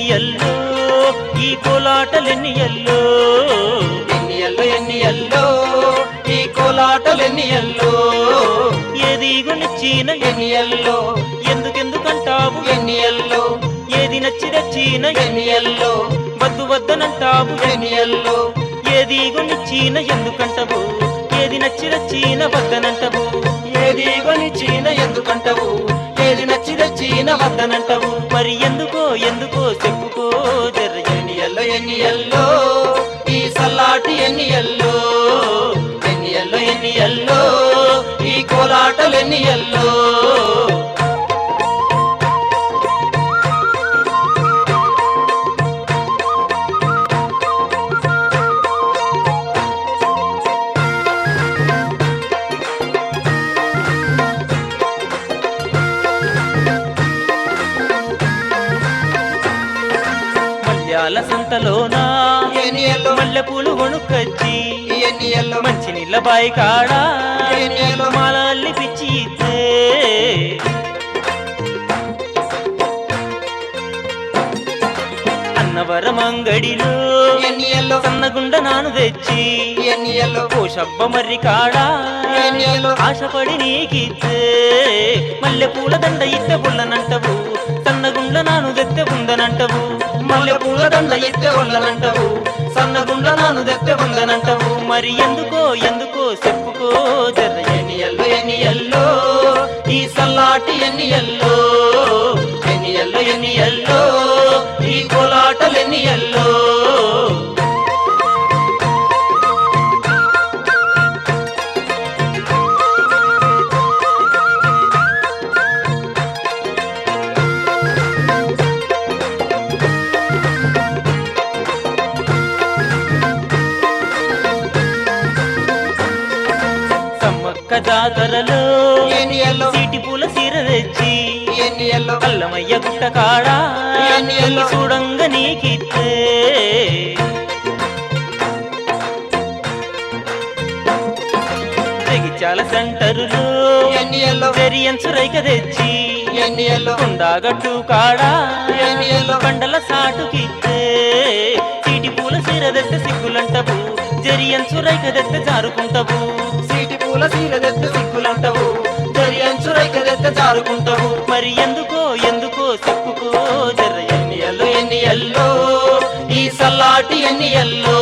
ఎన్నియల్లో ఈ కోలాటలెన్నియల్లో ఎన్నియల్లో ఈ కోలాటలెన్నియల్లో ఏది గొనిచ్చిన ఎన్నియల్లో ఎందుకెందుకంటావు ఎన్నియల్లో ఏది నచ్చి తెచ్చిన ఎన్నియల్లో వద్దు వద్దనంటావు ఎన్నియల్లో ఏది గొనిచ్చిన ఎందుకంటవు ఏది నచ్చి తెచ్చిన వద్దనంటవు ఏది కొనిచ్చిన ఎందుకంటవు ఏది నచ్చి తెచ్చిన వద్దనంటవు మరి ఎందుకో చెప్పుకో జర్ర ఎన్నియల్లో ఈ సల్లాటి ఎన్నియల్లో ఈ కోలాటలెన్నియల్లో మల్యాల సంతలోనా ఎన్నియల్లో మల్లెపూలు కొనుక్కొచ్చి ఎన్నియల్లో మంచి నీళ్ళ బాయి కాడా ఎన్నియల్లో మాలల్లి పిచ్చి ఇస్తే అన్నవరం అంగడిలో ఎన్నియల్లో సన్నగుండ నాను తెచ్చి ఎన్నియల్లో పోషబ్బ మర్రి కాడా ఎన్నియల్లో ఆశపడి నీకిస్తే మల్లెపూల దండ ఇత్తే పుల్లనంటవు సన్నగుండ నాను తెత్తే ఉందనంటవు మల్లె పూల దండ ఎత్తే ఒళ్ళనంటవు సన్నగుండ నాను దెత్తే ఉందనంటవు మరి ఎందుకో చెప్పుకో జర్ర ఎన్నియల్లో ఈ సల్లాటి ఎన్నియల్లో ఈ కోలాటలెన్నియల్లో సమ్మక్క జాతరలో ఎన్నియల్లో సీటి పూల సీర తెచ్చి ఎన్నియల్లో అల్లమయ్య గుట్ట కాడా ఎన్నియల్లో చూడంగా నీకిస్తే జగిత్యాల సెంటరులో ఎన్నియల్లో వెరియన్స్ రైక తెచ్చి ఎన్నియల్లో కుండాగట్టు కాడా ఎన్నియల్లో కండల సాటుకిస్తే సీటి పూల సీర తెస్తే సిగ్గులంటవు జరియన్స్ రైక తెస్తే జారుకుంటవు సీటి పూల సీర దెత్తే సిగ్గులంటవు దరియంచు రైక దెత్తే జారుకుంటవు మరి ఎందుకో చెప్పుకో జర్ర ఎన్నియల్లో ఈ సల్లాటి ఎన్నియల్లో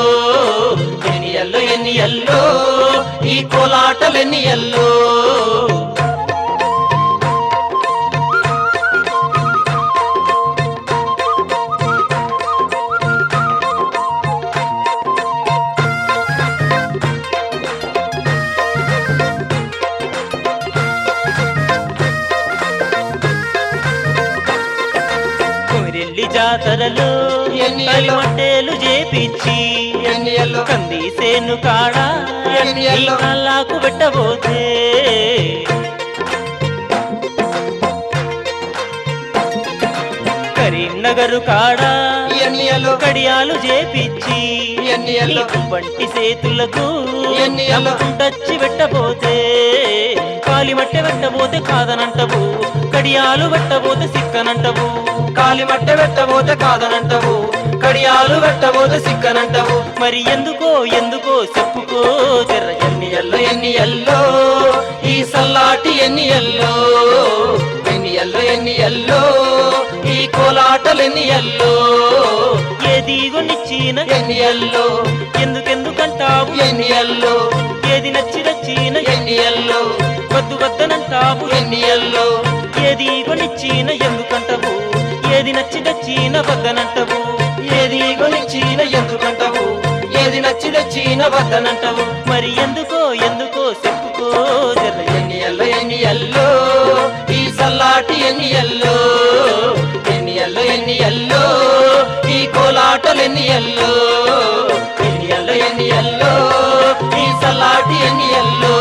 ఈ కోలాటలెన్నియల్లో కొమిరెల్లి జాతరలో ఎన్నియల్లో కలిమట్టేలు చేపిచ్చి ఎన్నియల్లో కందిసేను కాడా ఎన్నియల్లో కళ్ళకు పెట్టబోతే కరీంనగరు కాడా ఎన్నియల్లో కడియాలు చేపిచ్చి ఎన్నియల్లో వంటి సేతులకు ఎన్నియల్లో టచ్చి పెట్టబోతే కాలిమట్టె పెట్టబోతే కాదనంటవు కడియాలు పెట్టబోతే సిక్కనంటవు కాలిమట్టె పెట్టబోతే కాదనంటవు కడియాలు పెట్టబోతే సిక్కనంటవు మరి ఎందుకో చెప్పుకో జర్ర ఎన్నియల్లో ఈ సల్లాటి ఎన్నియల్లో ఈ కోలాటలెన్నియల్లో ఏది గొనిచ్చిన ఎన్నియల్లో ఎందుకంటావు ఎన్నియల్లో ఏది నచ్చి తెచ్చిన ఎన్నియల్లో వద్దు వద్దనంటావు ఎన్నియల్లో ఏది గొనిచ్చిన ఎందుకంటవు ఏది నచ్చి తెచ్చిన వద్దనంటవు ఏది కొనిచ్చిన ఎందుకంటవు ఏది నచ్చి తెచ్చిన వద్దనంటవు మరి ఎందుకో చెప్పుకో జర్ర ఎన్నియల్లో ఈ సల్లాటి ఎన్నియల్లో ఈ కోలాటలెన్నియల్లో ఈ సల్లాటి ఎన్నియల్లో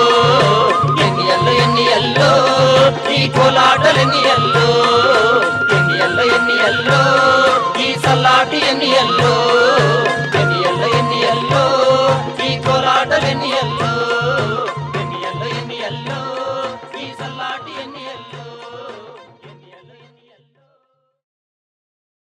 ఈ కోలాటలెన్నియల్లో